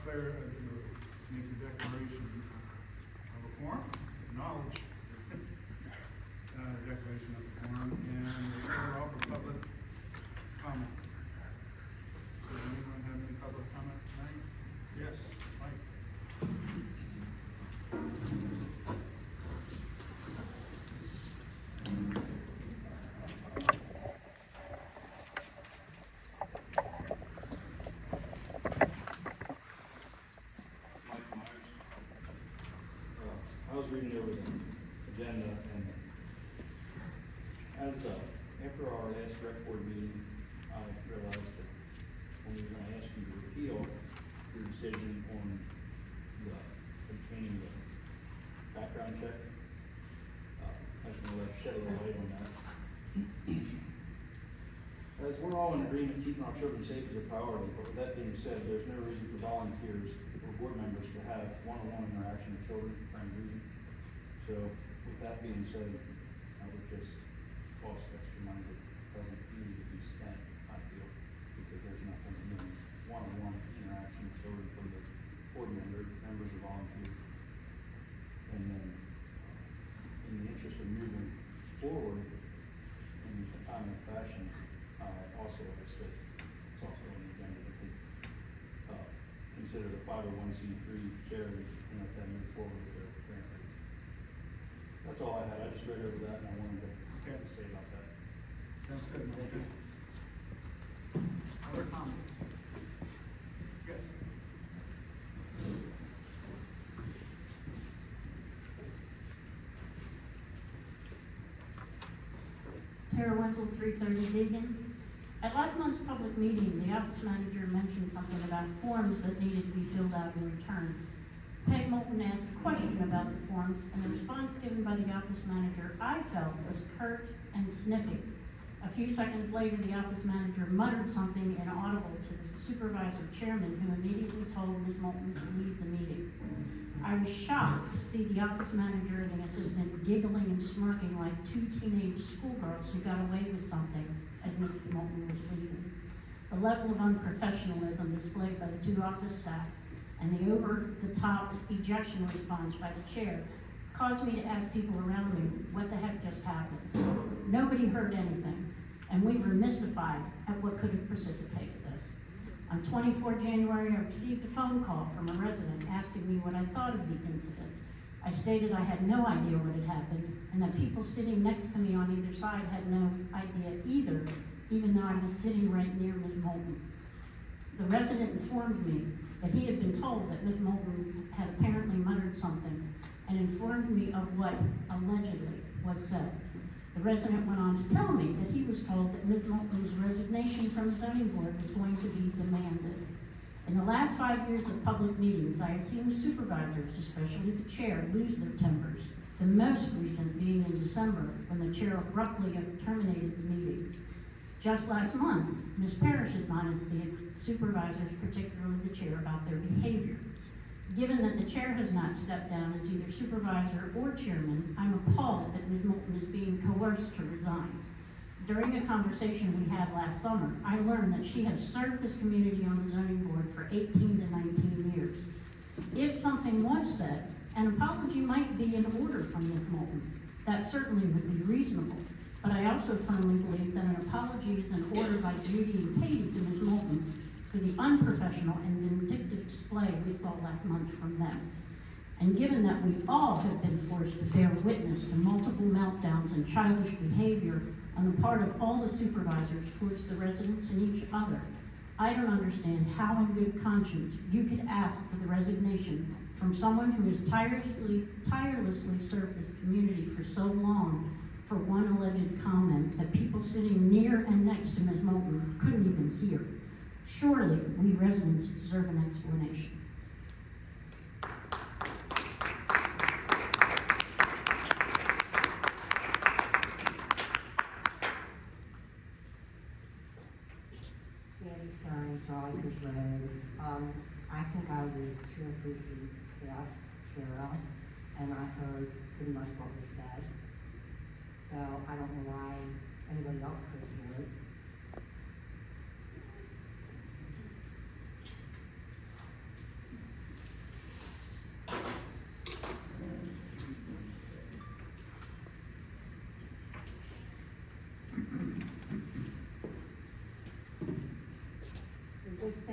make the declaration of a quorum, acknowledge declaration of the quorum, and we'll open for public comment. Does anyone have any public comment tonight? Yes, Mike. I was reading over the agenda, and after our last rec board meeting, I realized that when we were going to ask you to repeal your decision on the obtaining the background check, I just want to shed a little light on that. As we're all in agreement, keeping our children safe is a priority, but with that being said, there's no reason for volunteers or board members to have one-on-one interaction with children during reading. So with that being said, I would just cost extra money that doesn't need to be spent, I feel, because there's nothing in one-on-one interaction with children from the board members or volunteers. And then, in the interest of moving forward in a timely fashion, also ask that it's also on the agenda to consider the 501c3 charity and let them move forward with their grant rates. That's all I had. I just read over that and I wanted to say about that. Sounds good, Mike. Other comments? Yes. Tara Wenzel, 330 Deegan. At last month's public meeting, the office manager mentioned something about forms that needed to be filled out and returned. Peg Moulton asked a question about the forms, and the response given by the office manager, I felt, was curt and snippy. A few seconds later, the office manager muttered something inaudible to the supervisor chairman, who immediately told Ms. Moulton to leave the meeting. I was shocked to see the office manager and the assistant giggling and smirking like two teenage schoolgirls who got away with something as Mrs. Moulton was leaving. The level of unprofessionalism displayed by the two office staff and the over-the-top ejection response by the chair caused me to ask people around me what the heck just happened. Nobody heard anything, and we were mystified at what could have precipitated this. On 24 January, I received a phone call from a resident asking me what I thought of the incident. I stated I had no idea what had happened, and that people sitting next to me on either side had no idea either, even though I was sitting right near Ms. Moulton. The resident informed me that he had been told that Ms. Moulton had apparently muttered something, and informed me of what allegedly was said. The resident went on to tell me that he was told that Ms. Moulton's resignation from the zoning board was going to be demanded. In the last 5 years of public meetings, I have seen the supervisors, especially the chair, lose their tempers, the most recent being in December, when the chair abruptly terminated the meeting. Just last month, Ms. Parrish admonished the supervisors, particularly the chair, about their behavior. Given that the chair has not stepped down as either supervisor or chairman, I'm appalled that Ms. Moulton is being coerced to resign. During a conversation we had last summer, I learned that she has served this community on the zoning board for 18 to 19 years. If something was said, an apology might be in order from Ms. Moulton. That certainly would be reasonable. But I also firmly believe that an apology is in order by Judy and Katie to Ms. Moulton for the unprofessional and vindictive display we saw last month from them. And given that we all have been forced to bear witness to multiple meltdowns and childish behavior on the part of all the supervisors towards the residents and each other, I don't understand how in good conscience you could ask for the resignation from someone who has tirelessly served this community for so long for one alleged comment that people sitting near and next to Ms. Moulton couldn't even hear. Surely we residents deserve an explanation. Sandy Stein, Strawacres Road. I think I was 2 or 3 seats past Carol, and I heard pretty much what was said. So I don't know why anybody else couldn't hear it.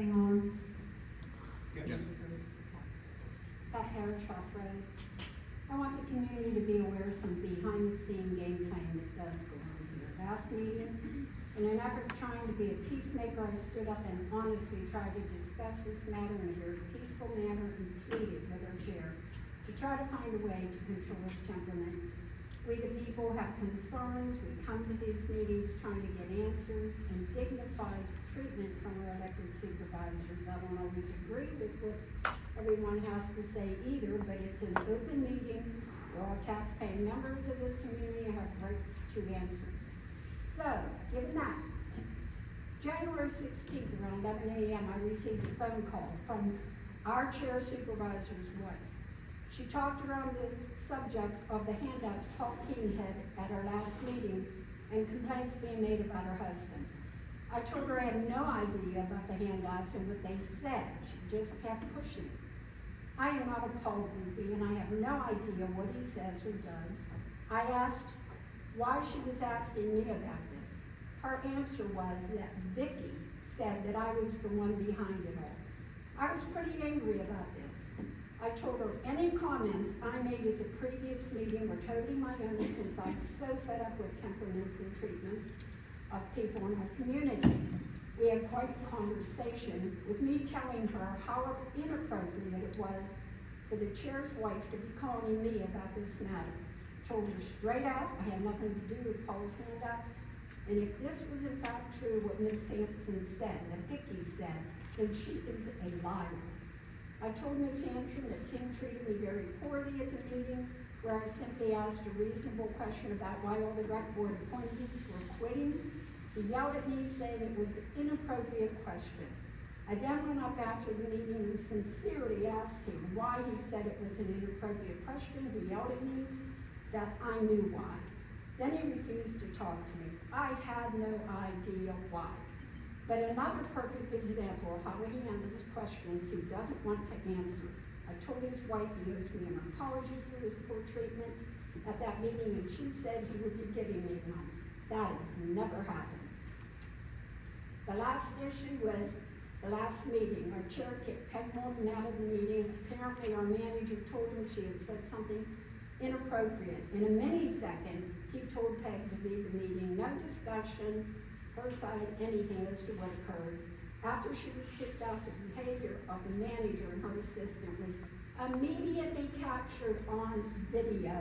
hang on. Yes. Beth Harris, Road. I want the community to be aware of some behind-the-scene game playing that does go on here. Last meeting, in an effort trying to be a peacemaker, I stood up and honestly tried to discuss this matter in a very peaceful manner and pleaded with our chair to try to find a way to control his temperament. We the people have concerns, we come to these meetings trying to get answers and dignified treatment from our elected supervisors. I don't always agree with what everyone has to say either, but it's an open meeting where all taxpaying members of this community have rights to answers. So, given that, January 16th, around 11 a.m., I received a phone call from our chair supervisor's wife. She talked around the subject of the handouts Paul King had at our last meeting and complaints being made about her husband. I told her I had no idea about the handouts and what they said. She just kept pushing. I am not a Paul groupie and I have no idea what he says or does. I asked why she was asking me about this. Her answer was that Vicky said that I was the one behind it all. I was pretty angry about this. I told her any comments I made at the previous meeting were totally my own since I'm so fed up with temperaments and treatments of people in our community. We had quite a conversation with me telling her how inappropriate it was for the chair's wife to be calling me about this matter. Told her straight out I had nothing to do with Paul's handouts, and if this was in fact true what Ms. Sampson said, that Vicky said, then she is a liar. I told Ms. Hanson that Tim treated me very poorly at the meeting, where I simply asked a reasonable question about why all the rec board appointees were quitting. He yelled at me saying it was an inappropriate question. I then went up after the meeting and sincerely asked him why he said it was an inappropriate question. He yelled at me that I knew why. Then he refused to talk to me. I had no idea why. But another perfect example of how he handles questions he doesn't want to answer. I told his wife he owes me an apology for his poor treatment at that meeting, and she said he would be giving me one. That has never happened. The last issue was the last meeting. Our chair kicked Peg Morton out of the meeting. Apparently our manager told him she had said something inappropriate. In a millisecond, he told Peg to leave the meeting. No discussion, her side, anything as to what occurred. After she was kicked out, the behavior of the manager and her assistant was immediately captured on video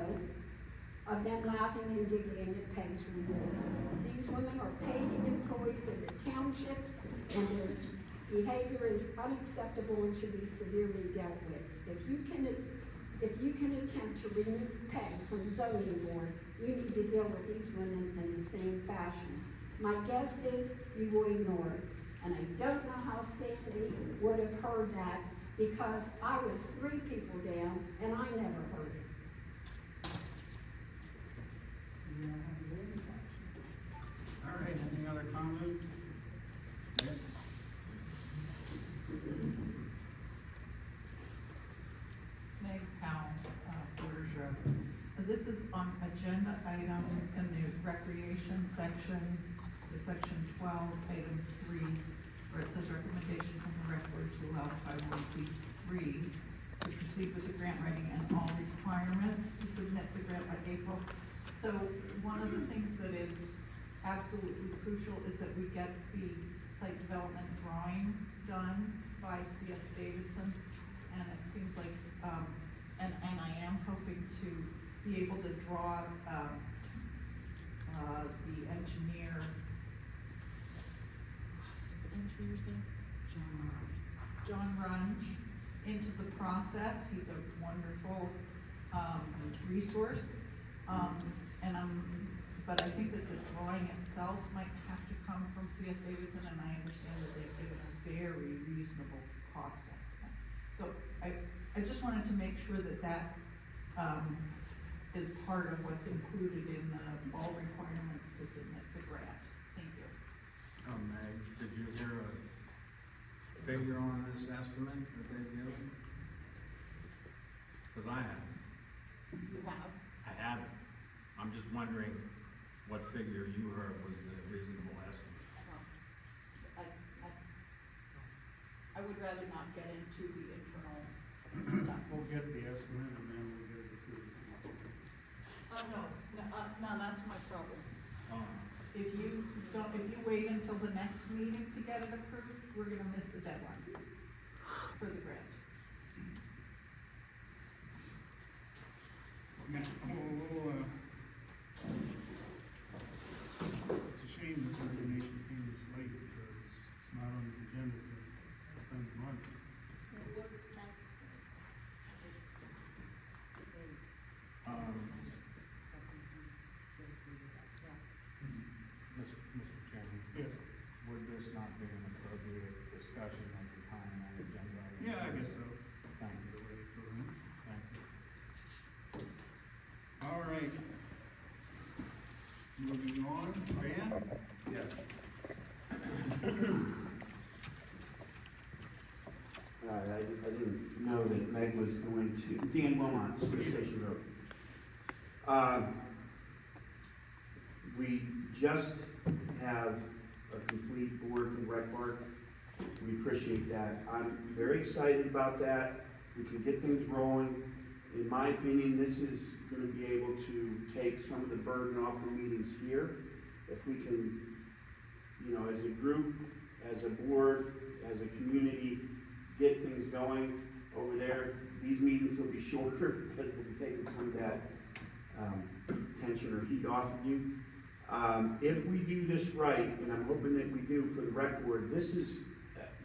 of them laughing and giggling at Peg's removal. These women are paid employees of the township, and their behavior is unacceptable and should be severely dealt with. If you can attempt to remove Peg from zoning board, you need to deal with these women in the same fashion. My guess is you will ignore it. And I don't know how Sandy would have heard that because I was 3 people down and I never heard it. All right, any other comments? Yes. Meg Powell, Berger. This is on agenda item in the recreation section, so section 12, item 3, where it says recommendation from the rec board to allow 501c3 to proceed with the grant writing and all requirements to submit the grant by April. So one of the things that is absolutely crucial is that we get the site development drawing done by C.S. Davidson, and it seems like, and I am hoping to be able to draw, the engineer. What's the engineer's name? John Runge into the process. He's a wonderful, resource. But I think that the drawing itself might have to come from C.S. Davidson, and I understand that they've given a very reasonable cost estimate. So I just wanted to make sure that that, is part of what's included in all requirements to submit the grant. Thank you. Meg, did you hear a figure on this estimate that they've given? Because I haven't. You have? I haven't. I'm just wondering what figure you heard was the reasonable estimate. would rather not get into the internal stuff. We'll get the estimate and then we'll get it approved. Oh, no, that's my problem. If you wait until the next meeting to get it approved, we're gonna miss the deadline for the grant. Yeah, it's a shame this information came this late because it's not on the agenda to spend the money. Mr. Chairman, Yes. would this not be an appropriate discussion at the time on the agenda? Yeah, I guess so. Thank you. Thank you. All right. Moving on, Diane? Yes. I didn't know that Meg was going to, Dan Wilmot, Police Station Road. We just have a complete board from Rec Park. We appreciate that. I'm very excited about that. We can get things rolling. In my opinion, this is gonna be able to take some of the burden off the meetings here. If we can, as a group, as a board, as a community, get things going over there. These meetings will be shorter because we'll be taking some of that tension or heat off of you. If we do this right, and I'm hoping that we do for the rec board, this is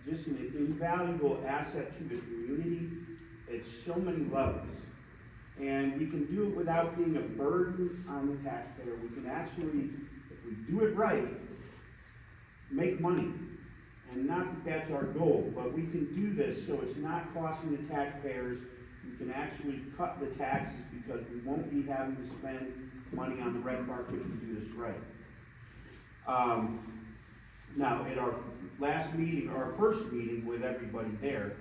just an invaluable asset to the community at so many levels. And we can do it without being a burden on the taxpayer. We can actually, if we do it right, make money. And not that that's our goal, but we can do this so it's not costing the taxpayers. We can actually cut the taxes because we won't be having to spend money on the rec park if we do this right. Now, at our last meeting, our first meeting with everybody there,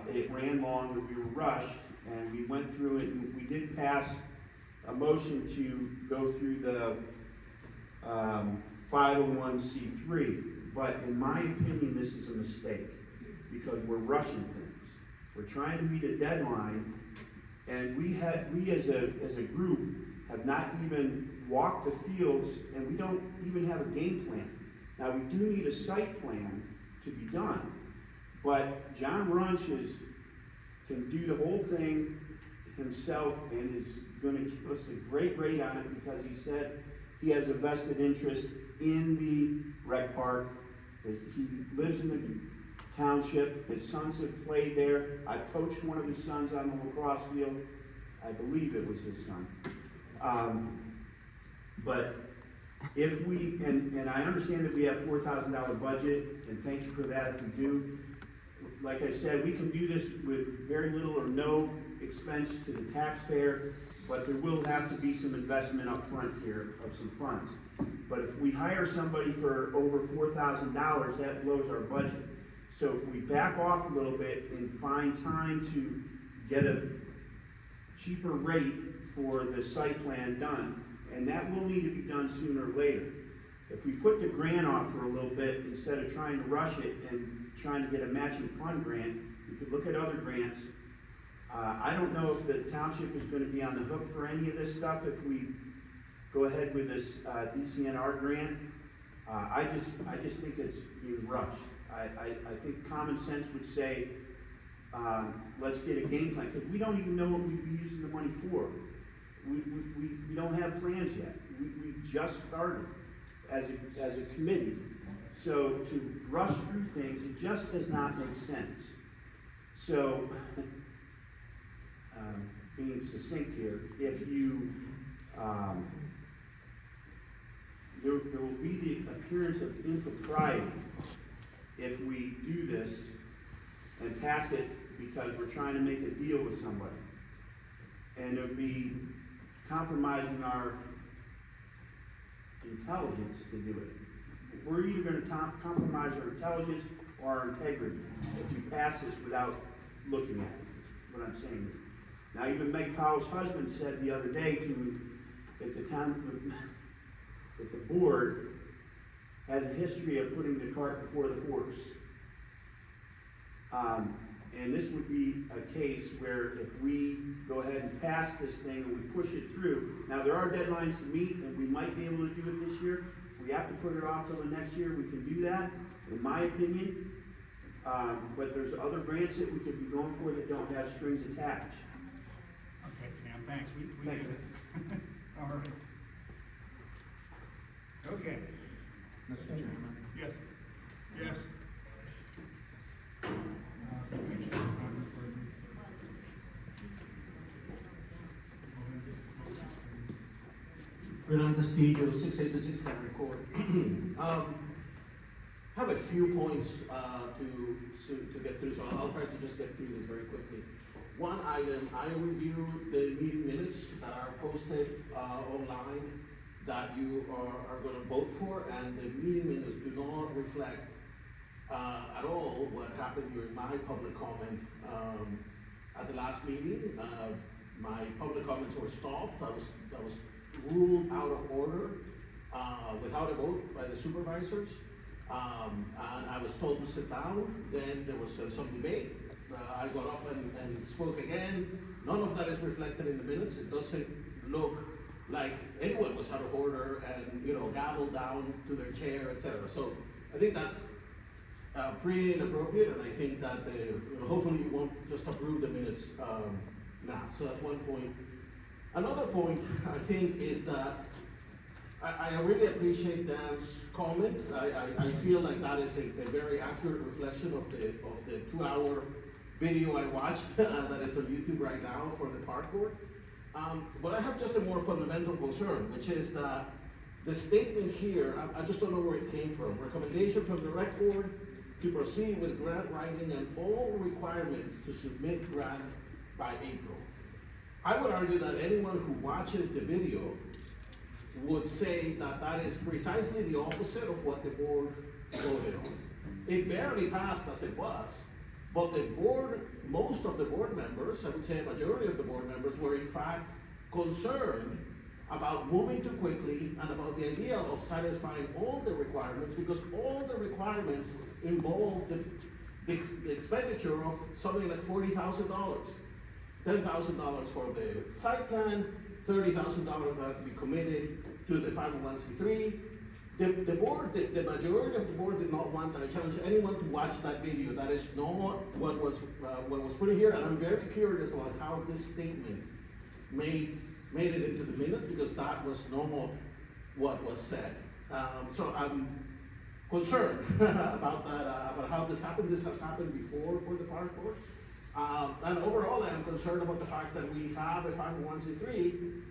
it ran long and we were rushed and we went through it and we did pass a motion to go through the 501c3. But in my opinion, this is a mistake because we're rushing things. We're trying to meet a deadline, and we as a group have not even walked the fields, and we don't even have a game plan. Now, we do need a site plan to be done, but John Runches can do the whole thing himself and is gonna give us a great rate on it because he said he has a vested interest in the rec park. He lives in the township, his sons have played there. I coached one of his sons on the lacrosse field. I believe it was his son. But if we, and I understand that we have $4,000 budget, and thank you for that if we do. Like I said, we can do this with very little or no expense to the taxpayer, but there will have to be some investment up front here of some funds. But if we hire somebody for over $4,000, that blows our budget. So if we back off a little bit and find time to get a cheaper rate for the site plan done, and that will need to be done sooner or later. If we put the grant off for a little bit, instead of trying to rush it and trying to get a matching fund grant, we could look at other grants. I don't know if the township is gonna be on the hook for any of this stuff if we go ahead with this DCNR grant. I just think it's being rushed. I think common sense would say, let's get a game plan, because we don't even know what we'd be using the money for. We don't have plans yet. We just started as a committee. So to rush through things, it just does not make sense. So, being succinct here, if you, there will be the appearance of impropriety if we do this and pass it because we're trying to make a deal with somebody. And it would be compromising our intelligence to do it. We're either gonna compromise our intelligence or our integrity if we pass this without looking at it, is what I'm saying. Now, even Meg Powell's husband said the other day to me that the board has a history of putting the cart before the horse. And this would be a case where if we go ahead and pass this thing and we push it through, now there are deadlines to meet and we might be able to do it this year. If we have to put it off till the next year, we can do that, in my opinion. But there's other grants that we could be going for that don't have strings attached. Okay, Pam, thanks, we Thank get you. it. All right. Okay, Mr. Chairman, yes, yes. Renan Castillo, 686 Henry Court. Have a few points to get through, so I'll try to just get through this very quickly. One item, I reviewed the meeting minutes that are posted online that you are gonna vote for, and the meeting minutes do not reflect at all what happened during my public comment at the last meeting. My public comments were stopped. I was ruled out of order without a vote by the supervisors. And I was told to sit down. Then there was some debate. I got up and spoke again. None of that is reflected in the minutes. It doesn't look like anyone was out of order and, gavelled down to their chair, etc. So I think that's pretty inappropriate, and I think that hopefully you won't just approve the minutes now. So that's one point. Another point, I think, is that I really appreciate Dan's comment. I feel like that is a very accurate reflection of the 2-hour video I watched that is on YouTube right now for the park board. But I have just a more fundamental concern, which is that the statement here, I just don't know where it came from. Recommendation from the rec board to proceed with grant writing and all requirements to submit grant by April. I would argue that anyone who watches the video would say that that is precisely the opposite of what the board voted on. It barely passed as it was, but the board, most of the board members, I would say a majority of the board members, were in fact concerned about moving too quickly and about the idea of satisfying all the requirements, because all the requirements involve the expenditure of something like $40,000. $10,000 for the site plan, $30,000 that have to be committed to the 501c3. The board, the majority of the board did not want, and I challenge anyone to watch that video. That is not what was put in here, and I'm very curious about how this statement made it into the minutes, because that was not what was said. So I'm concerned about that, about how this happened. This has happened before for the park board. And overall, I am concerned about the fact that we have a 501c3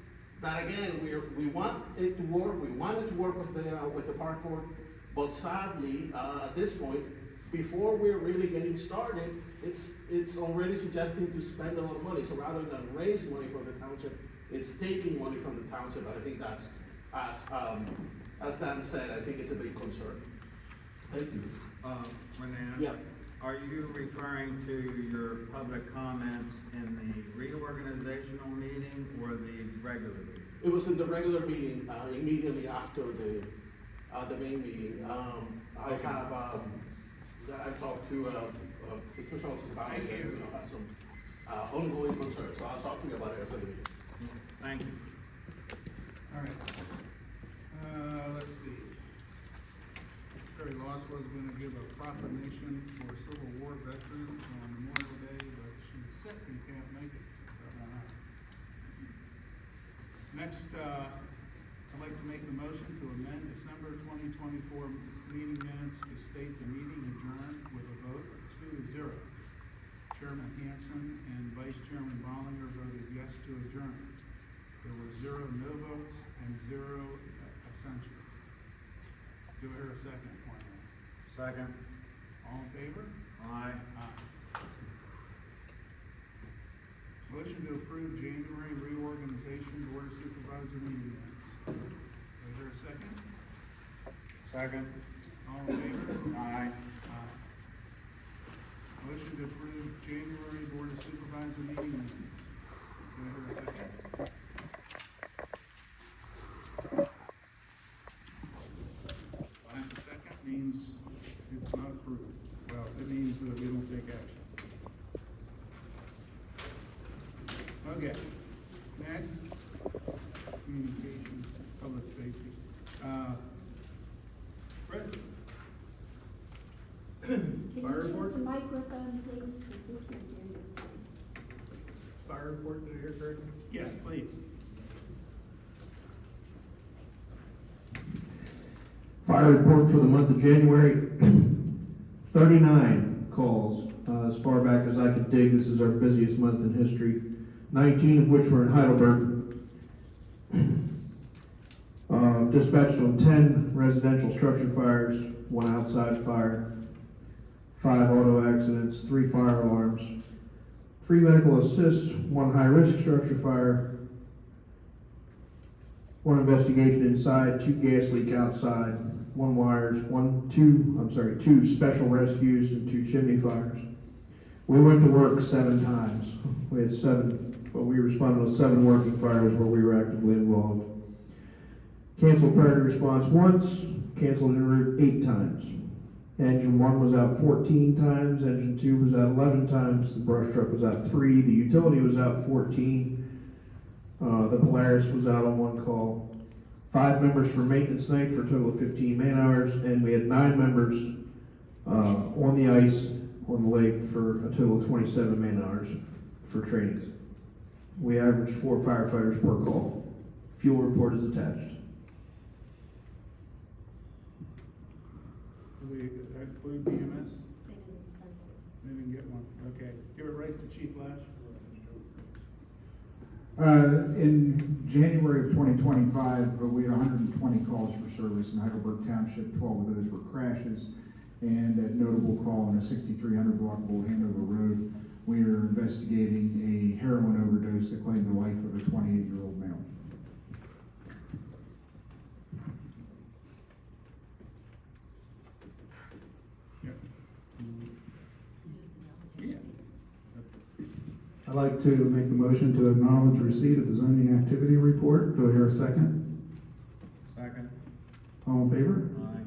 that, again, we want it to work. We want it to work with the park board, but sadly, at this point, before we're really getting started, it's already suggesting to spend a lot of money. So rather than raise money for the township, it's taking money from the township. And I think that's, as Dan said, I think it's a big concern. Thank you. Renan? Yeah. Are you referring to your public comments in the reorganizational meeting or the regular meeting? It was in the regular meeting, immediately after the main meeting. I've talked to Mr. Schultz about it, and have some ongoing concerns, so I'll talk to you about it after the meeting. Thank you. All right. Let's see. Terry Loss was gonna give a proclamation for Civil War veterans on Memorial Day, but she's sick and can't make it. That won't happen. Next, I'd like to make the motion to amend December 2024 meeting minutes to state the meeting adjourned with a vote of 2-0. Chairman Hanson and Vice Chairman Bollinger voted yes to adjourn. There were 0 no votes and 0 abstentions. Do I hear a second? Second. All in favor? Aye. Aye. Motion to approve January reorganization board of supervisor meeting minutes. Do I hear a second? Second. All in favor? Aye. Aye. Motion to approve January board of supervisor meeting minutes. Do I hear a second? Second means it's not approved. Well, it means that we don't take action. Okay, next, communications, public safety. Fred? Fire report? Can you use the microphone, please, because we can't hear you. Fire report, did I hear correctly? Yes, please. Fire report for the month of January, 39 calls, as far back as I could dig. This is our busiest month in history, 19 of which were in Heidelberg. Dispatched on 10 residential structure fires, 1 outside fire, 5 auto accidents, 3 fire alarms, 3 medical assists, 1 high-risk structure fire, 1 investigation inside, 2 gas leak outside, 1 wires, 2 special rescues, and 2 chimney fires. We went to work 7 times. We had 7, but we responded to 7 working fires where we were actively involved. Canceled priority response once, canceled en route 8 times. Engine 1 was out 14 times, engine 2 was out 11 times, the brush truck was out 3, the utility was out 14, the Polaris was out on 1 call. 5 members for maintenance night for a total of 15 man hours, and we had 9 members on the ice on the lake for a total of 27 man hours for trainings. We averaged 4 firefighters per call. Fuel report is attached. Do we include BMS? They didn't get one, okay. Give it right to Chief Lash. In January of 2025, we had 120 calls for service in Heidelberg Township. 12 of those were crashes, and a notable call on a 6300 block of Old Hanover Road. We are investigating a heroin overdose that claimed the life of a 28-year-old male. Yeah. I'd like to make the motion to acknowledge receipt of the zoning activity report. Do I hear a second? Second. All in favor? Aye.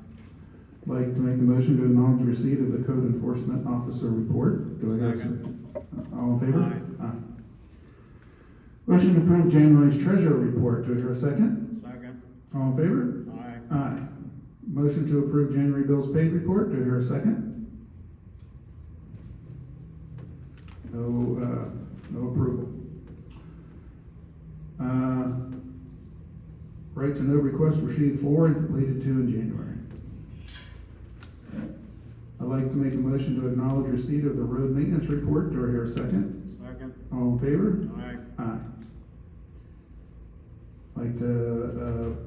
I'd like to make the motion to acknowledge receipt of the code enforcement officer report. Do I hear a Second. All in favor? Aye. Motion to approve January's treasurer report. Do I hear a second? Second. All in favor? Aye. Aye. Motion to approve January bills paid report. Do I hear a second? No approval. Right to know requests received 4 and completed 2 in January. I'd like to make a motion to acknowledge receipt of the road maintenance report. Do I hear a second? Second. All in favor? Aye. Aye. I'd like to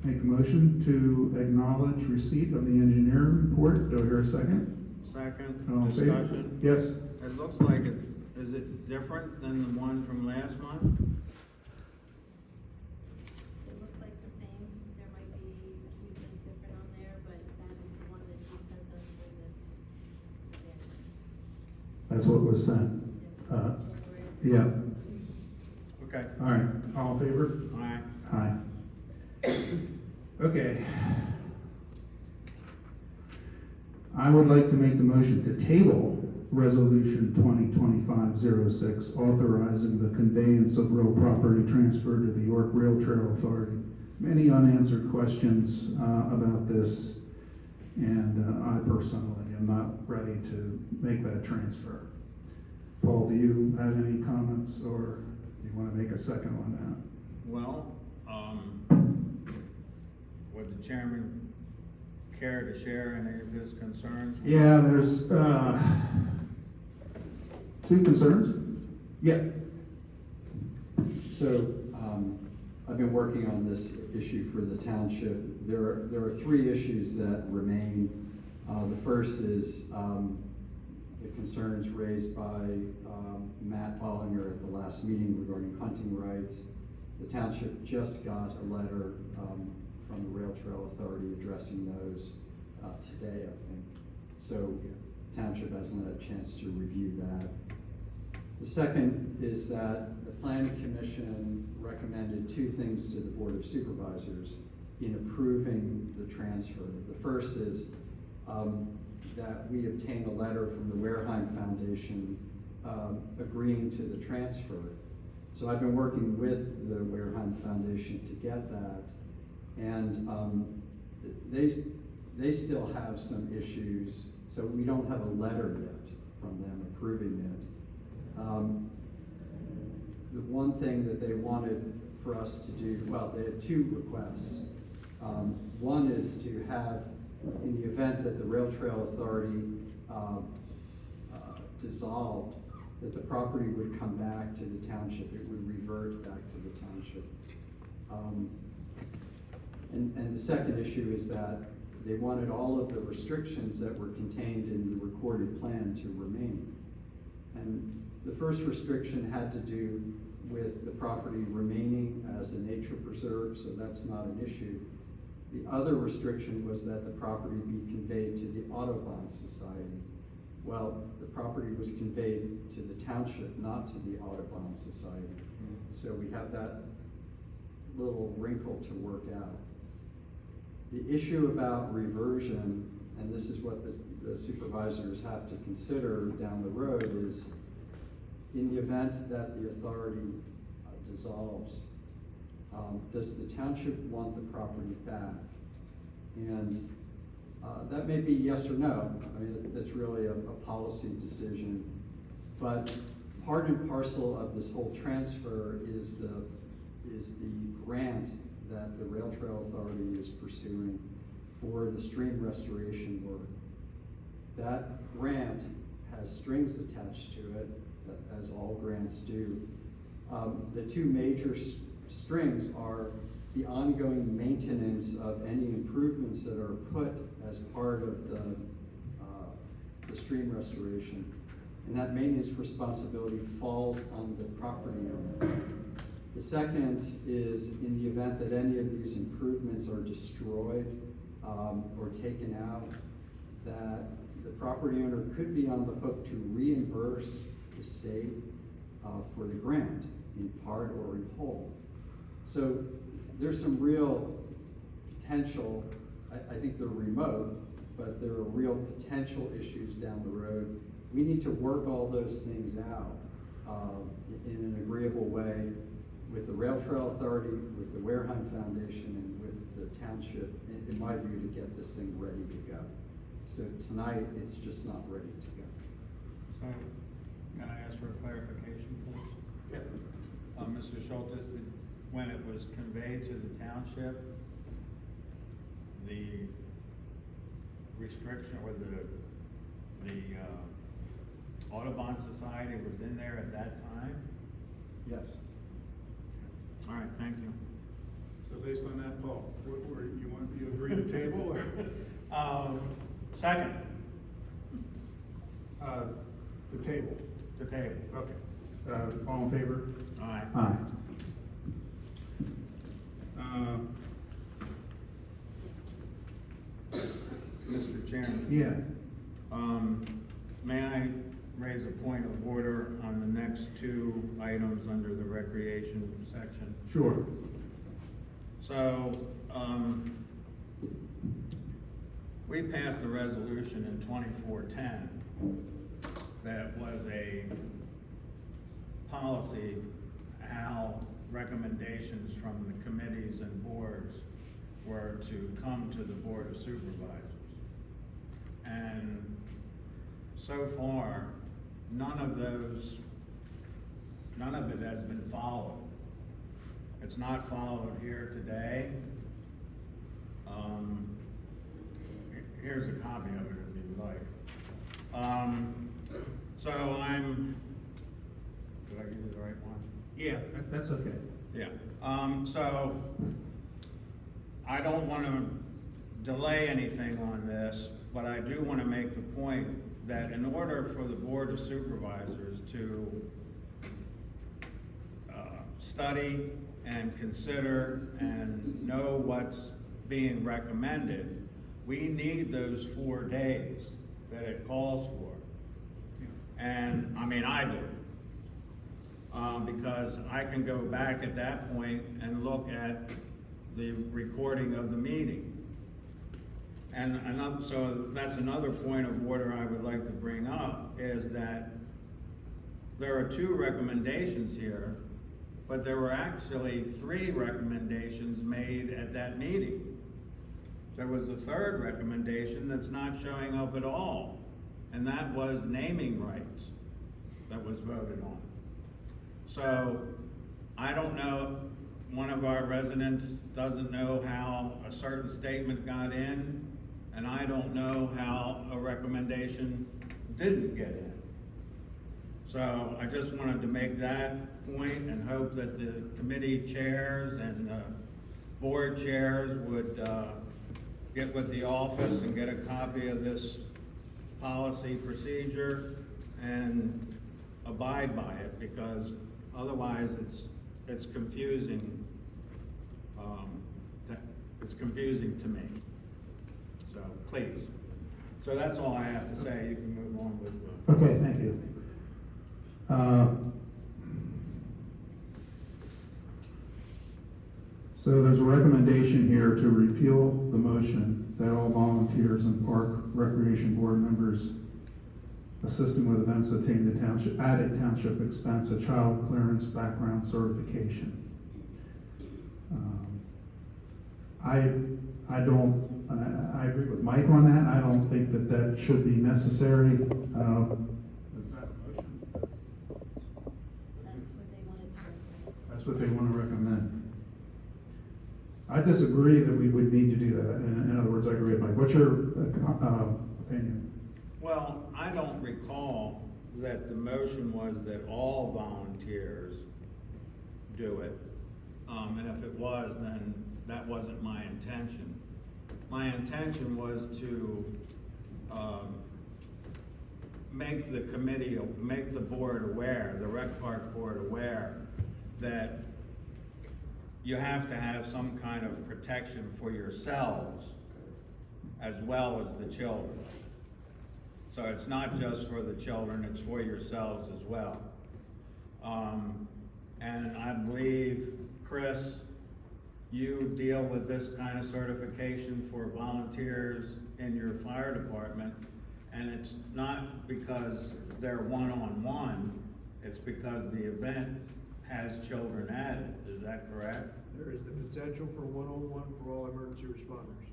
make a motion to acknowledge receipt of the engineering report. Do I hear a second? Second. All in favor? Discussion. Yes. It looks like it, is it different than the one from last month? It looks like the same, there might be a few things different on there, but that is the one that he sent us for this January. That's what was sent. January. Yeah. Okay. All right. All in favor? Aye. Aye. Okay. I would like to make the motion to table Resolution 2025-06, authorizing the conveyance of real property transfer to the York Rail Trail Authority. Many unanswered questions about this, and I personally am not ready to make that transfer. Paul, do you have any comments, or do you want to make a second on that? Well, would the chairman care to share any of his concerns? Yeah, there's 2 concerns. Yeah. So, I've been working on this issue for the township. There are 3 issues that remain. The first is the concerns raised by Matt Bollinger at the last meeting regarding hunting rights. The township just got a letter from the Rail Trail Authority addressing those today, I think. So township hasn't had a chance to review that. The second is that the Planning Commission recommended 2 things to the Board of Supervisors in approving the transfer. The first is that we obtained a letter from the Wareheim Foundation Foundation, agreeing to the transfer. So I've been working with the Wareheim Foundation to get that, and they still have some issues, so we don't have a letter yet from them approving it. The one thing that they wanted for us to do, well, they had two requests. One is to have, in the event that the Rail Trail Authority dissolved, that the property would come back to the township, it would revert back to the township. And the second issue is that they wanted all of the restrictions that were contained in the recorded plan to remain. And the first restriction had to do with the property remaining as a nature preserve, so that's not an issue. The other restriction was that the property be conveyed to the Audubon Society. Well, the property was conveyed to the township, not to the Audubon Society. So we have that little wrinkle to work out. The issue about reversion, and this is what the supervisors have to consider down the road, is in the event that the authority dissolves, does the township want the property back? And that may be yes or no. I mean, that's really a policy decision. But part and parcel of this whole transfer is the grant that the Rail Trail Authority is pursuing for the stream restoration work. That grant has strings attached to it, as all grants do. The two major strings are the ongoing maintenance of any improvements that are put as part of the stream restoration. And that maintenance responsibility falls on the property owner. The second is in the event that any of these improvements are destroyed or taken out, that the property owner could be on the hook to reimburse the state for the grant, in part or in whole. So there's some real potential, I think they're remote, but there are real potential issues down the road. We need to work all those things out in an agreeable way with the Rail Trail Authority, with the Wareheim Foundation, and with the township, in my view, to get this thing ready to go. So tonight, it's just not ready to go. So, can I ask for a clarification, please? Yep. Mr. Schultz, when it was conveyed to the township, the restriction or the Audubon Society was in there at that time? Yes. All right, thank you. So based on that, Paul, you agree to table or? Second, The table. to table. Okay. All in favor? All right. Aye. Mr. Chairman. Yeah. May I raise a point of order on the next two items under the recreation section? Sure. So, we passed a resolution in 2410 that was a policy how recommendations from the committees and boards were to come to the Board of Supervisors. And so far, none of it has been followed. It's not followed here today. Here's a copy of it if you'd like. So did I give you the right one? Yeah, that's okay. Yeah, so I don't want to delay anything on this, but I do want to make the point that in order for the Board of Supervisors to study and consider and know what's being recommended, we need those 4 days that it calls for. And, I mean, I do. Because I can go back at that point and look at the recording of the meeting. And another, so that's another point of order I would like to bring up, is that there are 2 recommendations here, but there were actually 3 recommendations made at that meeting. There was a 3rd recommendation that's not showing up at all, and that was naming rights that was voted on. So, I don't know, one of our residents doesn't know how a certain statement got in, and I don't know how a recommendation didn't get in. So I just wanted to make that point and hope that the committee chairs and the board chairs would get with the office and get a copy of this policy procedure and abide by it, because otherwise it's confusing. It's confusing to me. So please. So that's all I have to say. You can move on with the. Okay, thank you. So there's a recommendation here to repeal the motion that all volunteers and park recreation board members assisting with events attain the township, at a township expense, a child clearance background certification. I agree with Mike on that. I don't think that that should be necessary. Is that a motion? That's what they wanted to recommend. That's what they want to recommend. I disagree that we would need to do that. In other words, I agree with Mike. What's your opinion? Well, I don't recall that the motion was that all volunteers do it. And if it was, then that wasn't my intention. My intention was to make the committee, make the board aware, the rec park board aware, that you have to have some kind of protection for yourselves as well as the children. So it's not just for the children, it's for yourselves as well. And I believe, Chris, you deal with this kind of certification for volunteers in your fire department, and it's not because they're one-on-one, it's because the event has children added. Is that correct? There is the potential for one-on-one for all emergency responders.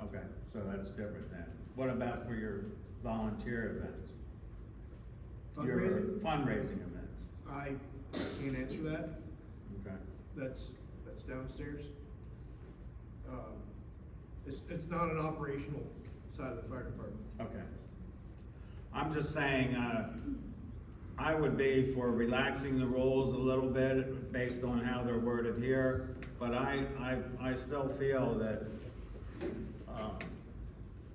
Okay, so that's different then. What about for your volunteer events? Your Fundraising? fundraising events? I can't answer that. Okay. That's downstairs. It's not an operational side of the fire department. Okay. I'm just saying, I would be for relaxing the rules a little bit based on how they're worded here, but I still feel that,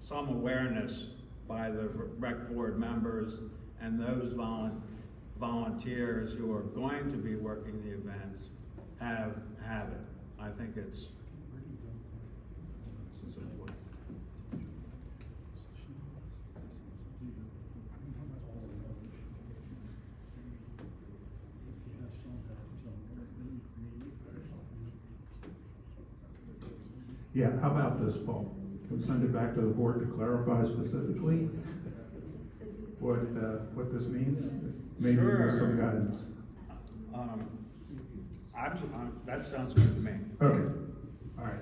some awareness by the rec board members and those volunteers who are going to be working the events have it. I think it's. Yeah, how about this, Paul? Can we send it back to the board to clarify specifically what this means? Maybe with some guidance. That sounds good to me. Okay, all right.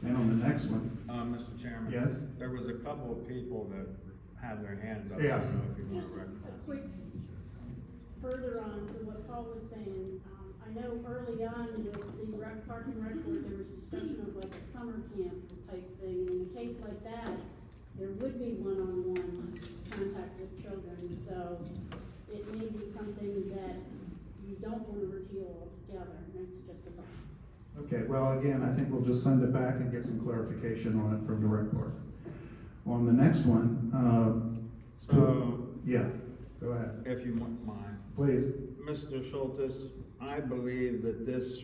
And on the next one, Mr. Chairman? Yes? There was a couple of people that have their hands up. Yeah. I don't know if you want Just to recognize. a quick, further on to what Paul was saying, I know early on with the park and rec board, there was discussion of like a summer camp type thing, and in a case like that, there would be one-on-one contact with children, so it may be something that you don't want to repeal altogether, and that's just a thought. okay, well, again, I think we'll just send it back and get some clarification on it from the rec board. On the next one, So, yeah, go ahead, if you wouldn't mind. please. Mr. Schultes, I believe that this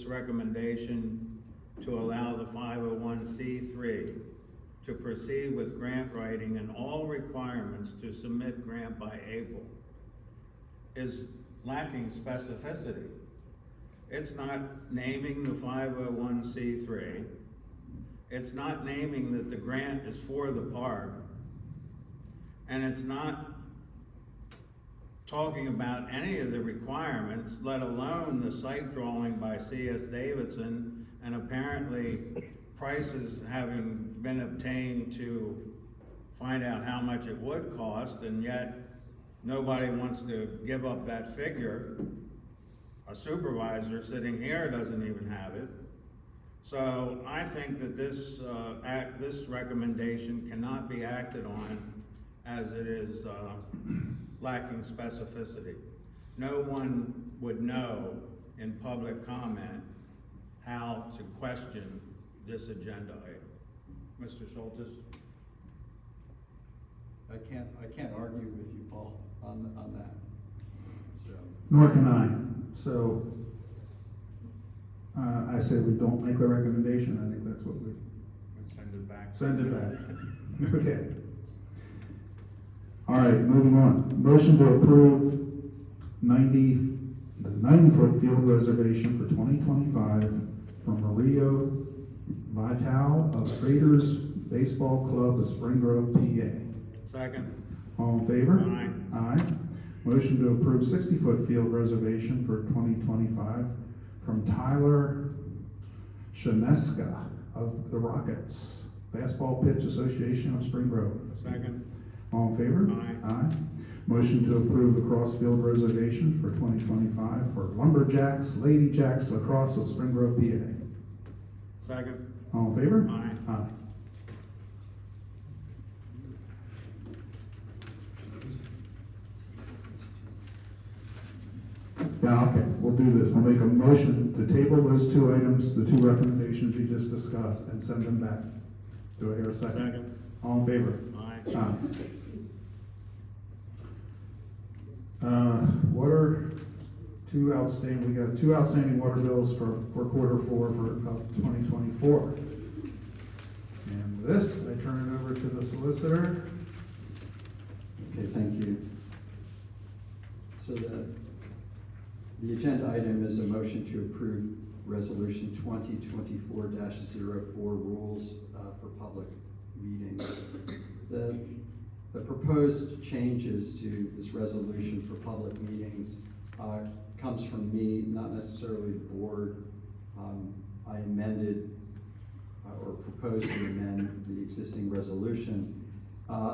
recommendation to allow the 501c3 to proceed with grant writing and all requirements to submit grant by April is lacking specificity. It's not naming the 501c3. It's not naming that the grant is for the park. And it's not talking about any of the requirements, let alone the site drawing by C.S. Davidson, and apparently prices having been obtained to find out how much it would cost, and yet nobody wants to give up that figure. A supervisor sitting here doesn't even have it. So I think that this recommendation cannot be acted on as it is lacking specificity. No one would know in public comment how to question this agenda item. Mr. Schultes? I can't argue with you, Paul, on that, so. Nor can I. So, I say we don't make a recommendation. I think that's what we, Send it back. send it back. Okay. All right, moving on. Motion to approve the 90-foot field reservation for 2025 from Mario Vital of Traders Baseball Club of Spring Grove, PA. Second. All in favor? Aye. Aye. Motion to approve 60-foot field reservation for 2025 from Tyler Shaneska of the Rockets Basketball Pitch Association of Spring Grove. Second. All in favor? Aye. Aye. Motion to approve the cross-field reservation for 2025 for Lumberjacks Lady Jacks Lacrosse of Spring Grove, PA. Second. All in favor? Aye. Aye. Yeah, okay, we'll do this. We'll make a motion to table those two items, the two recommendations you just discussed, and send them back. Do I hear a second? Second. All in favor? Aye. Aye. Water, we got two outstanding water bills for quarter four of 2024. And this, I turn it over to the solicitor. Okay, thank you. So the agenda item is a motion to approve resolution 2024-04 rules for public meetings. The proposed changes to this resolution for public meetings comes from me, not necessarily the board. I amended or proposed to amend the existing resolution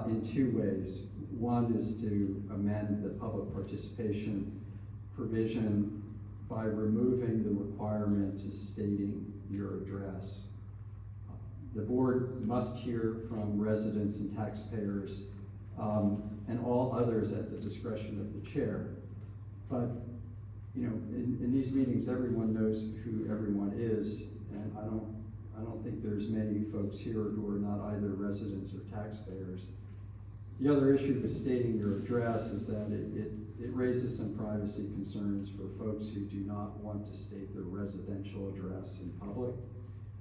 in two ways. One is to amend the public participation provision by removing the requirement to stating your address. The board must hear from residents and taxpayers and all others at the discretion of the chair. But, you know, in these meetings, everyone knows who everyone is, and I don't think there's many folks here who are not either residents or taxpayers. The other issue with stating your address is that it raises some privacy concerns for folks who do not want to state their residential address in public.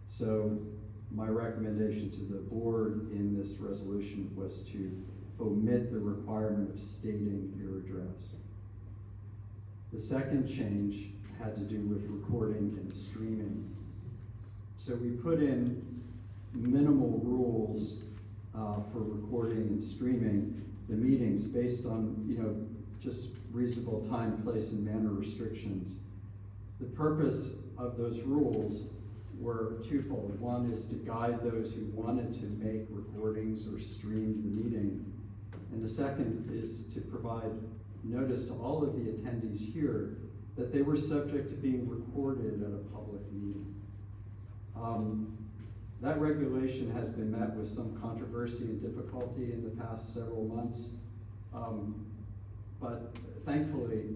So my recommendation to the board in this resolution was to omit the requirement of stating your address. The second change had to do with recording and streaming. So we put in minimal rules for recording and streaming the meetings based on, you know, just reasonable time, place, and manner restrictions. The purpose of those rules were twofold. One is to guide those who wanted to make recordings or stream the meeting. And the second is to provide notice to all of the attendees here that they were subject to being recorded at a public meeting. That regulation has been met with some controversy and difficulty in the past several months. But thankfully,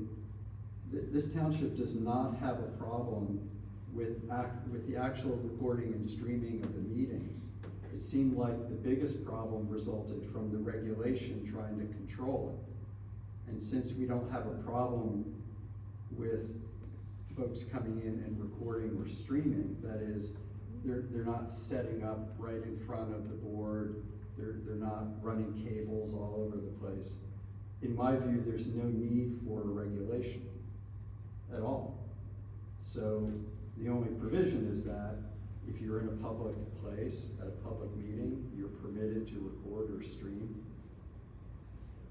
this township does not have a problem with the actual recording and streaming of the meetings. It seemed like the biggest problem resulted from the regulation trying to control it. And since we don't have a problem with folks coming in and recording or streaming, that is, they're not setting up right in front of the board, they're not running cables all over the place. In my view, there's no need for a regulation at all. So the only provision is that If you're in a public place, at a public meeting, you're permitted to record or stream.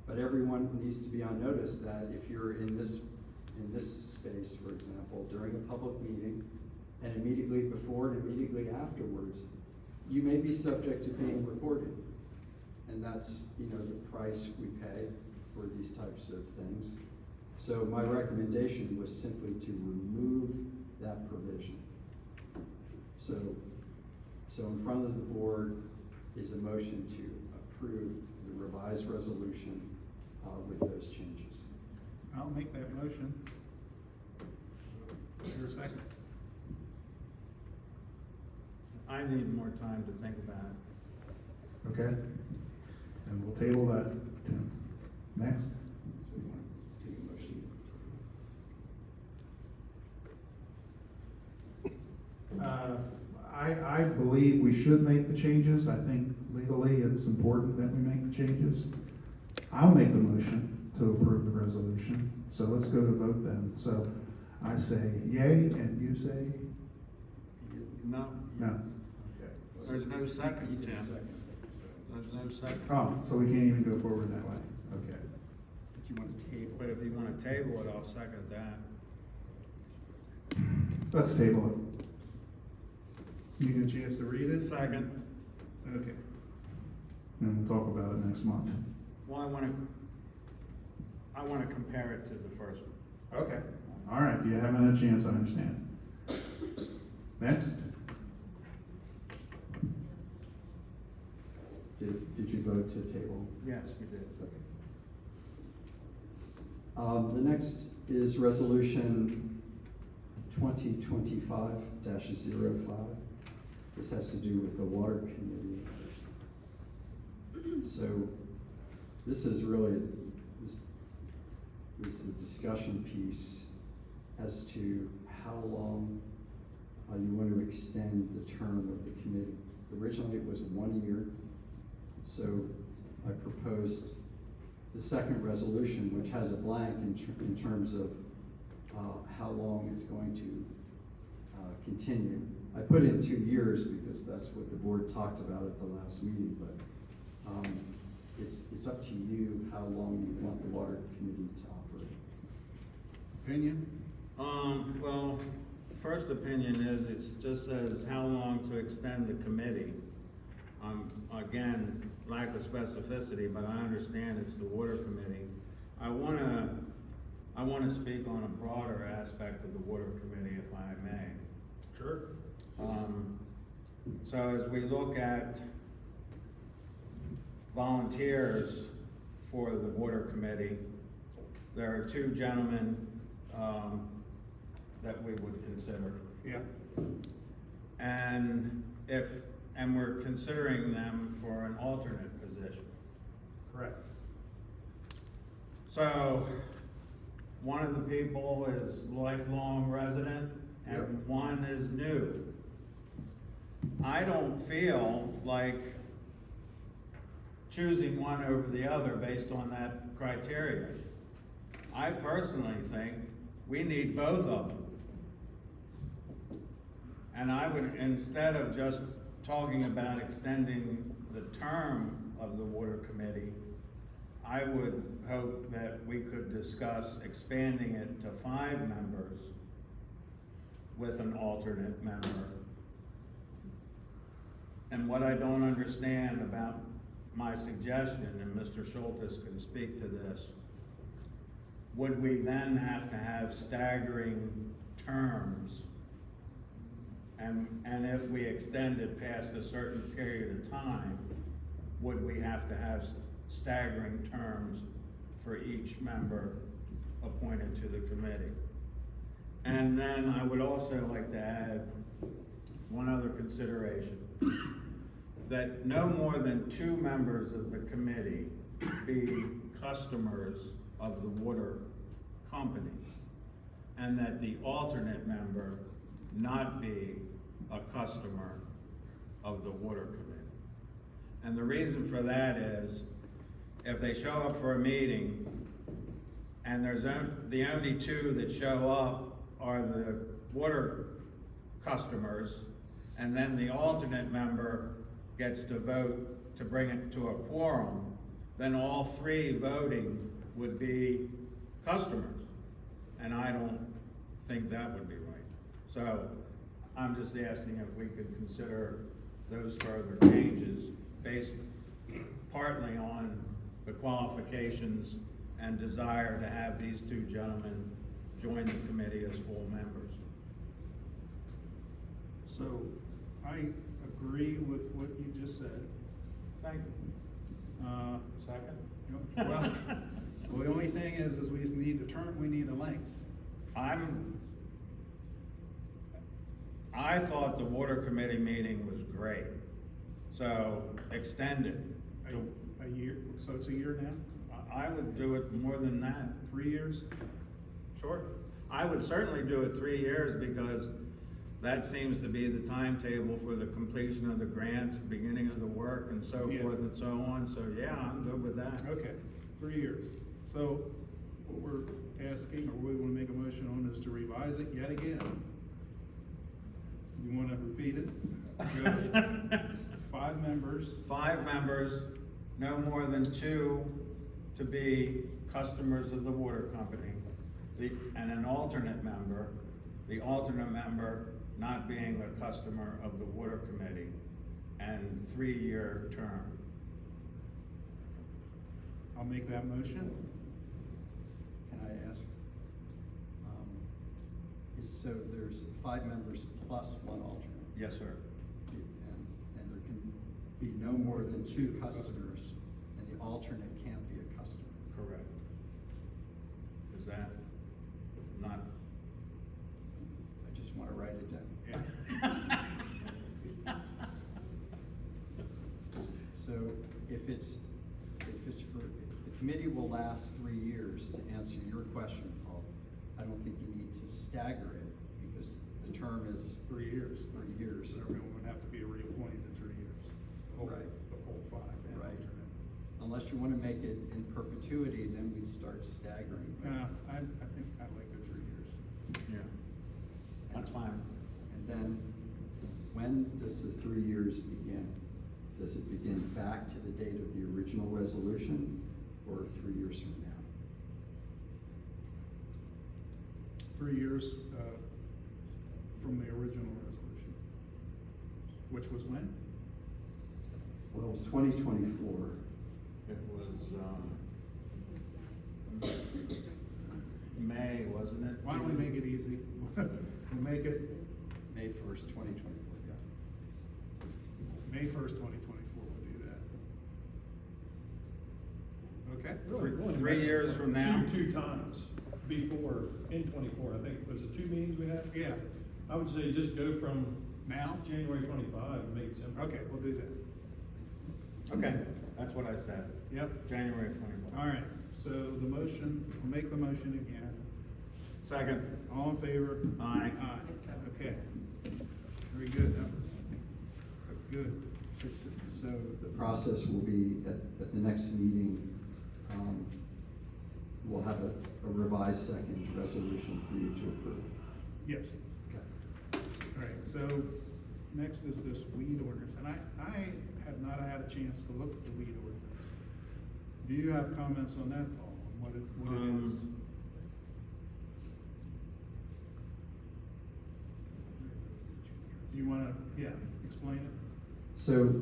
But everyone needs to be on notice that if you're in this space, for example, during a public meeting, and immediately before and immediately afterwards, you may be subject to being recorded. And that's, the price we pay for these types of things. So my recommendation was simply to remove that provision. So in front of the board is a motion to approve the revised resolution with those changes. I'll make that motion. Is there a second? I need more time to think about it. Okay? And we'll table that, Tim. Next? So you want to take a motion? I believe we should make the changes. I think legally it's important that we make the changes. I'll make the motion to approve the resolution. So let's go to vote then. So I say yay, and you say No, no. okay. There's no second, You did a Tim. second. There's no second. Oh, so we can't even go forward that way. Okay. But you want to table? But if you wanna table it, I'll second that. Let's table it. You get a chance to read it? Second. Okay. And we'll talk about it next month. Well, I wanna compare it to the first one. Okay. All right, if you haven't had a chance, I understand. Next? Did you vote to table? Yes, we did. The next is resolution 2025-05. This has to do with the water committee. So this is really, this is the discussion piece as to how long you want to extend the term of the committee. Originally it was 1 year. So I proposed the second resolution, which has a blank in terms of how long it's going to continue. I put in 2 years because that's what the board talked about at the last meeting, but it's up to you how long you want the water committee to operate. Opinion? Well, first opinion is, it just says how long to extend the committee. Again, lack of specificity, but I understand it's the water committee. I wanna speak on a broader aspect of the water committee, if I may. Sure. So as we look at volunteers for the water committee, there are 2 gentlemen, that we would consider. Yeah. And we're considering them for an alternate position. Correct. So, one of the people is lifelong resident and Yep. one is new. I don't feel like choosing one over the other based on that criteria. I personally think we need both of them. And I would, instead of just talking about extending the term of the water committee, I would hope that we could discuss expanding it to 5 members with an alternate member. And what I don't understand about my suggestion, and Mr. Schultes can speak to this, would we then have to have staggering terms? And if we extend it past a certain period of time, would we have to have staggering terms for each member appointed to the committee? And then I would also like to add one other consideration, that no more than 2 members of the committee be customers of the water company, and that the alternate member not be a customer of the water committee. And the reason for that is, if they show up for a meeting and there's the only 2 that show up are the water customers, and then the alternate member gets to vote to bring it to a quorum, then all three voting would be customers. And I don't think that would be right. So I'm just asking if we could consider those further changes based partly on the qualifications and desire to have these two gentlemen join the committee as full members. So I agree with what you just said. Thank you. Second? Well, the only thing is we need we need a length. I thought the water committee meeting was great, so extend it. A year, so it's a year now? I would do it more than that. 3 years? Sure. I would certainly do it 3 years because that seems to be the timetable for the completion of the grants, beginning of the work and so Yeah. forth and so on. So yeah, I'm good with that. Okay, 3 years. So what we're asking, or we wanna make a motion on, is to revise it yet again. You wanna repeat it? Good. 5 members. 5 members, no more than 2 to be customers of the water company. And an alternate member, the alternate member not being a customer of the water committee, and 3-year term. I'll make that motion. Can I ask? So there's 5 members plus 1 alternate? Yes, sir. And there can be no more than 2 customers, and the alternate can't be a customer. Correct. Is that not? I just want to write it down. Yeah. So if the committee will last 3 years, to answer your question, Paul, I don't think you need to stagger it, because the term is 3 years. 3 years. So everyone would have to be reappointed in 3 years. Right. The whole 5 and Right. alternate. Unless you want to make it in perpetuity, then we'd start staggering. I think I like the 3 years. Yeah. That's fine. And then, when does the 3 years begin? Does it begin back to the date of the original resolution, or 3 years from now? 3 years, from the original resolution. Which was when? Well, it's 2024. It was, May, wasn't it? Why don't we make it easy? We'll make it May 1st, 2024, yeah. May 1st, 2024, we'll do that. Okay? Really? 3 years from now? Two times before, in 24, I think, was it 2 meetings we had? Yeah, I would say just go from now? January 25 and make it simple. Okay, we'll do that. Okay, that's what I said. Yep. January 24th. All right, so the motion, we'll make the motion again. Second. All in favor? Aye. Aye, okay. Very good, that was good. So the process will be, at the next meeting, we'll have a revised second resolution for you to approve. Yes. Okay. All right, so next is this weed ordinance, and I have not had a chance to look at the weed ordinance. Do you have comments on that, Paul, on what it is? Do you wanna, explain it? So,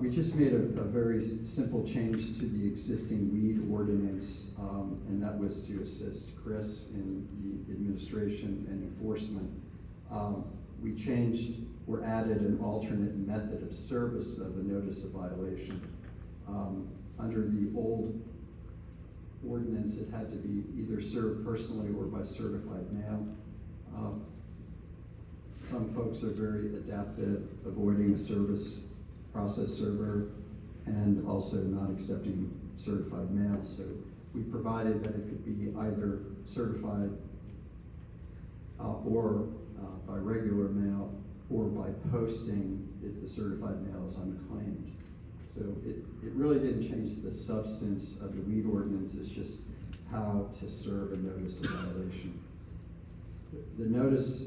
we just made a very simple change to the existing weed ordinance, and that was to assist Chris in the administration and enforcement. We changed, or added an alternate method of service of a notice of violation. Under the old ordinance, it had to be either served personally or by certified mail. Some folks are very adept at avoiding a service process server and also not accepting certified mail. So we provided that it could be either certified or by regular mail, or by posting if the certified mail is unclaimed. So it really didn't change the substance of the weed ordinance, it's just how to serve a notice of violation. The notice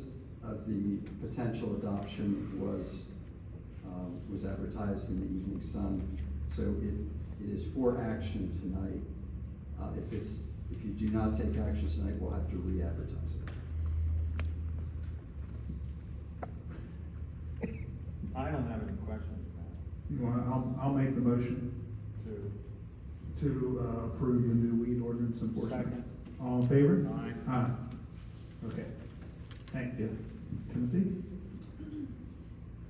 of the potential adoption was advertised in the Evening Sun. So it is for action tonight. If you do not take action tonight, we'll have to re-advertise it. I don't have any questions I'll make the motion to. to approve the new weed ordinance enforcement. Second. All in favor? Aye. Aye. Okay, thank you. Timothy?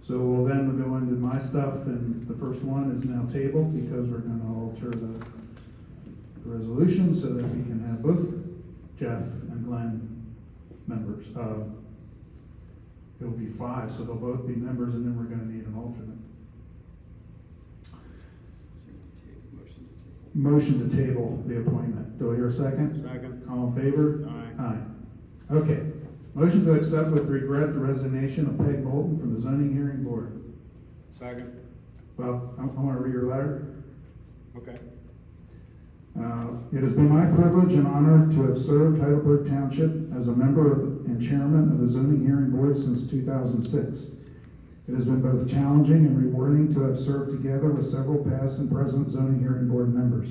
So we'll then go into my stuff, and the first one is now tabled because we're gonna alter the resolution so that we can have both Jeff and Glenn members. It'll be 5, so they'll both be members, and then we're gonna need an alternate. Motion to table the appointment. Do I hear a second? Second. All in favor? Aye. Aye. Okay. Motion to accept with regret the resignation of Peg Bolton from the zoning hearing board. Second. Well, I want to read your letter. Okay. It has been my privilege and honor to have served Heidelberg Township as a member and chairman of the zoning hearing board since 2006. It has been both challenging and rewarding to have served together with several past and present zoning hearing board members,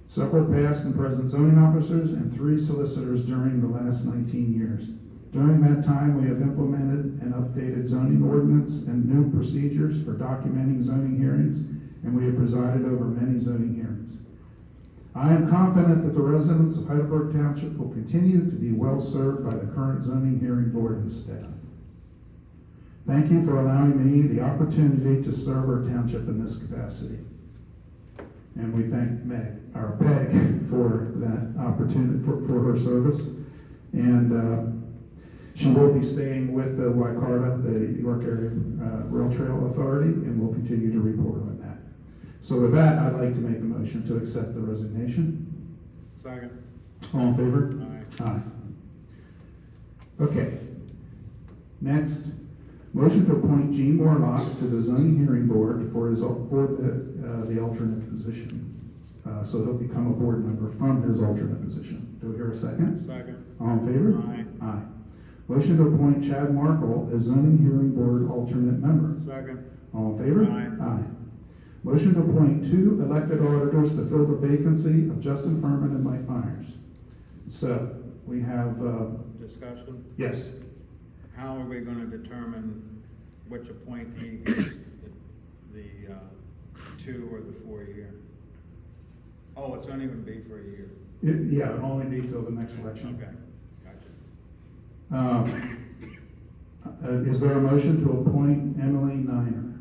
several past and present zoning officers, and 3 solicitors during the last 19 years. During that time, we have implemented and updated zoning ordinance and new procedures for documenting zoning hearings, and we have presided over many zoning hearings. I am confident that the residents of Heidelberg Township will continue to be well served by the current zoning hearing board and staff. Thank you for allowing me the opportunity to serve our township in this capacity. And we thank Peg for that opportunity, for her service. And she will be staying with the YCARTA, the York Area Rail Trail Authority, and will continue to report on that. So with that, I'd like to make a motion to accept the resignation. Second. All in favor? Aye. Aye. Okay. Next, motion to appoint Gene Morlock to the zoning hearing board for the alternate position. So he'll become a board member from his alternate position. Do we hear a second? Second. All in favor? Aye. Aye. Motion to appoint Chad Markle as zoning hearing board alternate member. Second. All in favor? Aye. Aye. Motion to appoint 2 elected auditors to fill the vacancy of Justin Furman and Mike Myers. So we have, Discussion. yes. How are we gonna determine which appointee gets the 2 or the 4 year? Oh, it's only gonna be for a year. Yeah, it'll only be till the next election. Okay, gotcha. Is there a motion to appoint Emily Niner?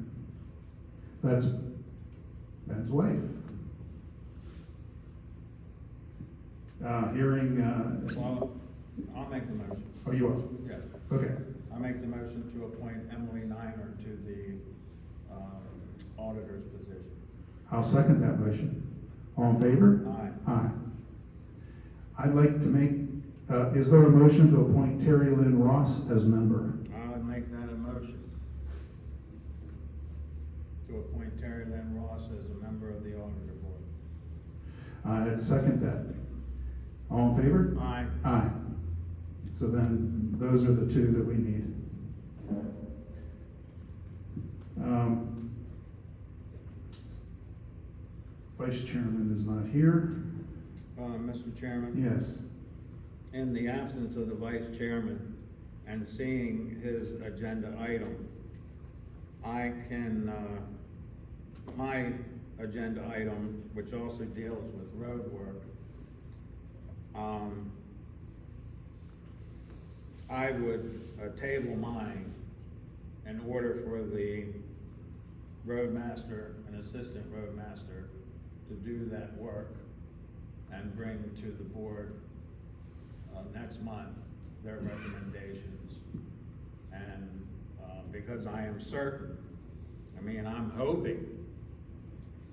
That's Ben's wife. Well, I'll make the motion. Oh, you are? Yeah. Okay. I make the motion to appoint Emily Niner to the auditor's position. I'll second that motion. All in favor? Aye. Aye. I'd like to make, is there a motion to appoint Terry Lynn Ross as member? I would make that a motion to appoint Terry Lynn Ross as a member of the auditor board. I'd second that. All in favor? Aye. Aye. So then, those are the 2 that we need. Vice Chairman is not here. Mr. Chairman? Yes. In the absence of the vice chairman and seeing his agenda item, I can, my agenda item, which also deals with road work, I would table mine in order for the roadmaster and assistant roadmaster to do that work and bring to the board next month their recommendations. And because I am certain, I'm hoping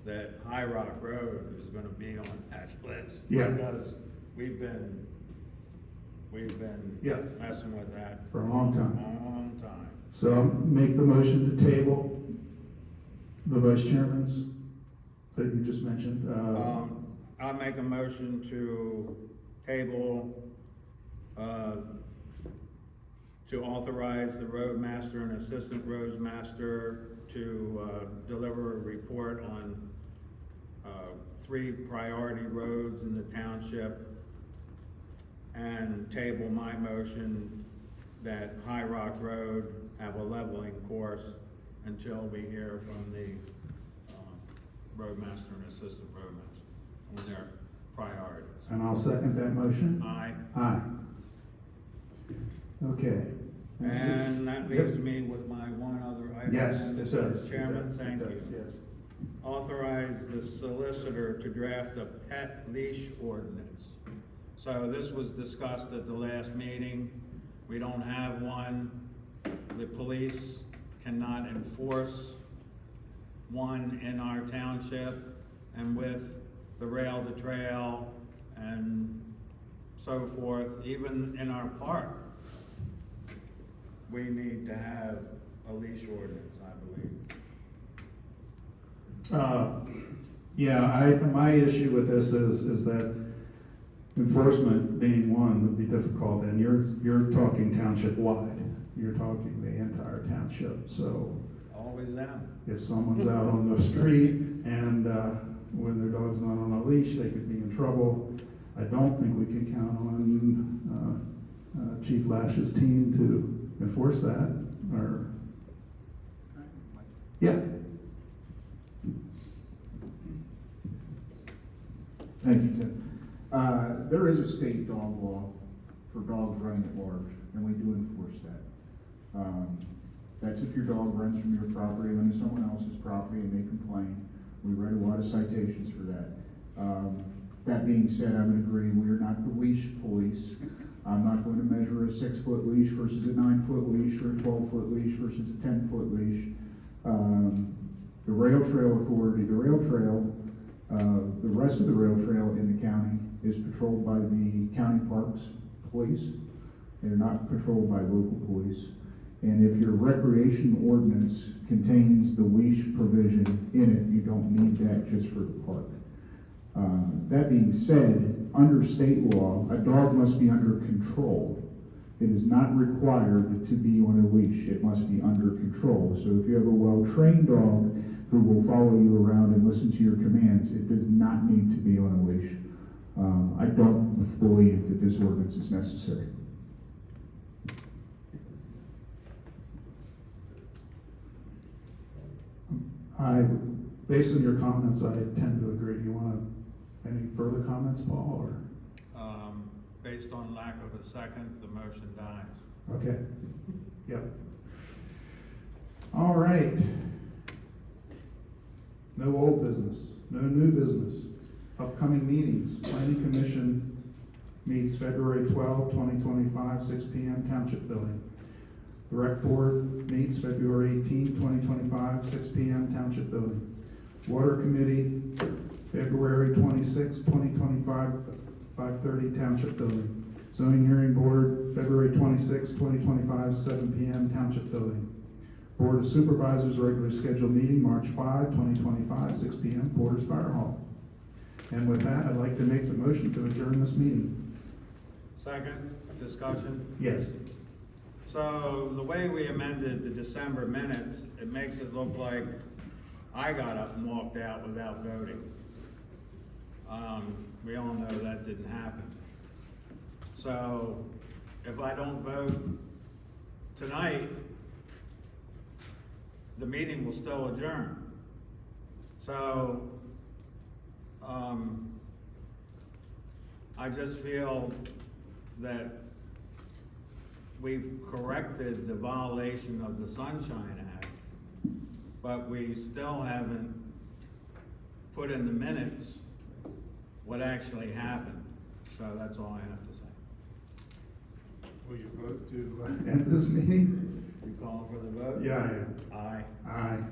that High Rock Road is gonna be on that list. Yeah. Because we've been Yeah. messing with that For a long time. Long time. So I'll make the motion to table the Vice Chairman's that you just mentioned. I'll make a motion to table, to authorize the roadmaster and assistant roadmaster to deliver a report on 3 priority roads in the township, and table my motion that High Rock Road have a leveling course until we hear from the roadmaster and assistant roadmaster on their priorities. And I'll second that motion. Aye. Aye. Okay. And that leaves me with my one other item. Yes, it does. Mr. Chairman, thank It you. does, yes. Authorize the solicitor to draft a pet leash ordinance. So this was discussed at the last meeting. We don't have one. The police cannot enforce one in our township, and with the rail to trail and so forth, even in our park, we need to have a leash ordinance, I believe. Yeah, my issue with this is that enforcement being one would be difficult, and you're talking township wide. You're talking the entire township, so Always them. if someone's out on the street and, when their dog's not on a leash, they could be in trouble. I don't think we can count on, Chief Lash's team to enforce that, or, yeah. Thank you, Tim. There is a state dog law for dogs running at large, and we do enforce that. That's if your dog runs from your property onto someone else's property and they complain. We write a lot of citations for that. That being said, I would agree, we are not the leash police. I'm not going to measure a 6-foot leash versus a 9-foot leash, or a 12-foot leash versus a 10-foot leash. The Rail Trail Authority, the rest of the rail trail in the county is patrolled by the county parks police. They're not patrolled by local police. And if your recreation ordinance contains the leash provision in it, you don't need that just for the park. That being said, under state law, a dog must be under control. It is not required to be on a leash. It must be under control. So if you have a well-trained dog who will follow you around and listen to your commands, it does not need to be on a leash. I don't believe that this ordinance is necessary. Based on your comments, I tend to agree. Do you want any further comments, Paul, or? Based on lack of a second, the motion dies. Okay, yep. All right. No old business, no new business. Upcoming meetings, Planning Commission meets February 12, 2025, 6 p.m. Township Building. The Rec Board meets February 18, 2025, 6 p.m. Township Building. Water Committee, February 26, 2025, 5:30 Township Building. Zoning Hearing Board, February 26, 2025, 7 p.m. Township Building. Board of Supervisors regularly scheduled meeting March 5, 2025, 6 p.m. Porter's Fire Hall. And with that, I'd like to make the motion to adjourn this meeting. Second, discussion. Yes. So the way we amended the December minutes, it makes it look like I got up and walked out without voting. We all know that didn't happen. So if I don't vote tonight, the meeting will still adjourn. So, I just feel that we've corrected the violation of the Sunshine Act, but we still haven't put in the minutes what actually happened. So that's all I have to say. Will you vote to end this meeting? You calling for the vote? Yeah, I am. Aye. Aye.